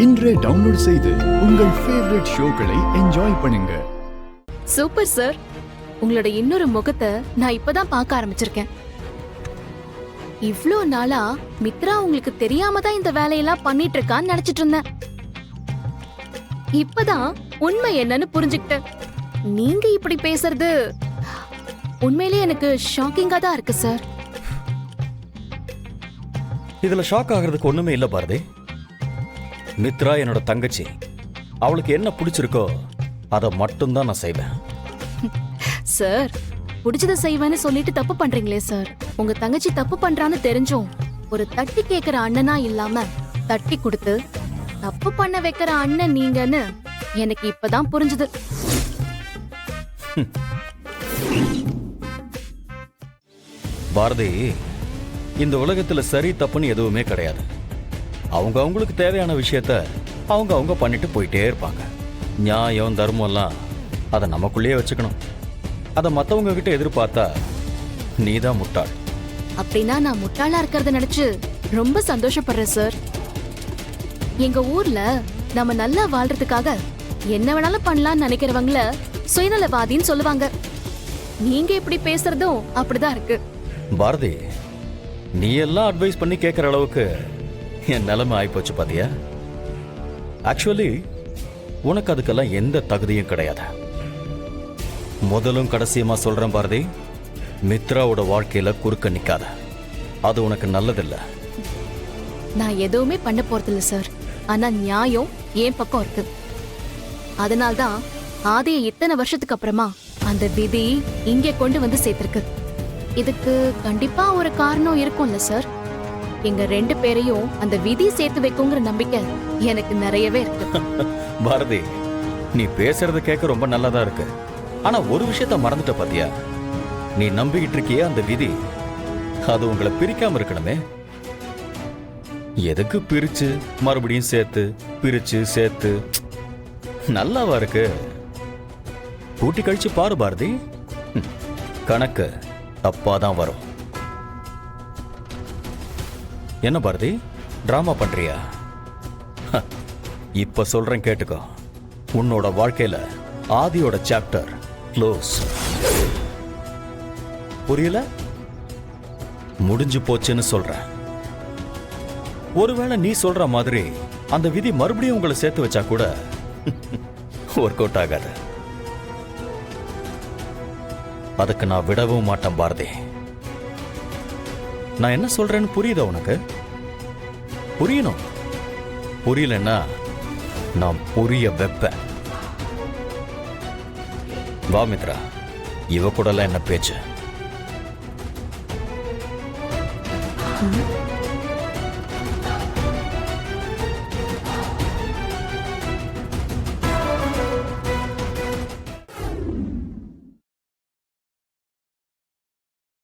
இன்றே டவுன்லோட் செய்து உங்கள் ஃபேவரட் ஷோக்களை என்ஜாய் பண்ணுங்க. சூப்பர் சார், உங்களோட இன்னொரு முகத்தை நான் இப்பதான் பார்க்க ஆரம்பிச்சிருக்கேன். இவ்ளோ நாளா மித்ரா உங்களுக்கு தெரியாம தான் இந்த வேலையெல்லாம் பண்ணிட்டு இருக்கான்னு நினைச்சிட்டு இருந்தேன். இப்பதான் உண்மை என்னன்னு புரிஞ்சுக்கிட்டேன். நீங்க இப்படி பேசுறது உண்மையிலேயே எனக்கு ஷாக்கிங்கா தான் இருக்கு சார். இதுல ஷாக் ஆகிறதுக்கு ஒண்ணுமே இல்ல பாரதி. மித்ரா என்னோட தங்கச்சி. அவளுக்கு என்ன பிடிச்சிருக்கோ அதை மட்டும்தான் நான் செய்வேன். சார், பிடிச்சத செய்வேன்னு சொல்லிட்டு தப்பு பண்றீங்களே சார். உங்க தங்கச்சி தப்பு பண்றான்னு தெரிஞ்சும் ஒரு தட்டி கேக்குற அண்ணனா இல்லாம தட்டி கொடுத்து தப்பு பண்ண வைக்கிற அண்ணன் நீங்கன்னு எனக்கு இப்பதான் புரிஞ்சுது. பாரதி, இந்த உலகத்துல சரி தப்புன்னு எதுவுமே கிடையாது. அவங்க அவங்களுக்கு தேவையான விஷயத்த அவங்க பண்ணிட்டு போயிட்டே இருப்பாங்க. நியாயம் தர்மம் எல்லாம் அதை நமக்குள்ளேயே வச்சுக்கணும். அதை மற்றவங்க கிட்ட எதிர்பார்த்தா நீதான் முட்டாள். அப்படின்னா நான் முட்டாளா இருக்கிறத நினைச்சு ரொம்ப சந்தோஷப்படுறேன் சார். எங்க ஊர்ல நம்ம நல்லா வாழ்றதுக்காக என்ன வேணாலும் பண்ணலாம்னு நினைக்கிறவங்கள சுயநலவாதின்னு சொல்லுவாங்க. நீங்க இப்படி பேசுறதும் அப்படிதான் இருக்கு. பாரதி, நீ எல்லாம் அட்வைஸ் பண்ணி கேட்கற அளவுக்கு என் நிலைமை ஆயிப்போச்சு பாத்தியா. ஆக்சுவலி உனக்கு அதுக்கெல்லாம் எந்த தகுதியும் கிடையாது. முதலும் கடைசியமா சொல்றேன் பாரதி, மித்ராவோட வாழ்க்கையில குறுக்க நிக்காத. அது உனக்கு நல்லதில்லை. நான் எதுவுமே பண்ண போறதில்ல சார். ஆனா நியாயம் என் பக்கம் இருக்கு. அதனால்தான் ஆதியை இத்தனை வருஷத்துக்கு அப்புறமா அந்த விதி இங்கே கொண்டு வந்து சேர்த்திருக்கு. இதுக்கு கண்டிப்பா ஒரு காரணம் இருக்கும்ல சார். எங்க 2 பேரையும் அந்த விதி சேர்த்து வைக்குங்கிற நம்பிக்கை எனக்கு நிறையவே இருக்கு. பாரதி, நீ பேசுறத கேட்க ரொம்ப நல்லதா இருக்கு. ஆனா ஒரு விஷயத்த மறந்துட்ட பாத்தியா. நீ நம்பிக்கிட்டு இருக்கியே அந்த விதி, அது உங்களை பிரிக்காம இருக்கணுமே. எதுக்கு பிரிச்சு மறுபடியும் சேர்த்து பிரிச்சு சேர்த்து? நல்லாவா இருக்கு? கூட்டி கழிச்சு பாரு பாரதி, கணக்கு தப்பாதான் வரும். என்ன பாரதி, டிராமா பண்றியா? இப்ப சொல்றேன் கேட்டுக்கோ. உன்னோட வாழ்க்கையில ஆதியோட சாப்டர் க்ளோஸ். புரியல? முடிஞ்சு போச்சுன்னு சொல்றேன். ஒருவேளை நீ சொல்ற மாதிரி அந்த விதி மறுபடியும் உங்களை சேர்த்து வச்சா கூட ஒர்க் அவுட் ஆகாது. அதுக்கு நான் விடவும் மாட்டேன் பாரதி. நான் என்ன சொல்றேன்னு புரியுதா உனக்கு? புரியணும். புரியலன்னா நான் புரிய வைப்பேன். வா மித்ரா, இவ கூடலாம் என்ன பேச்சு?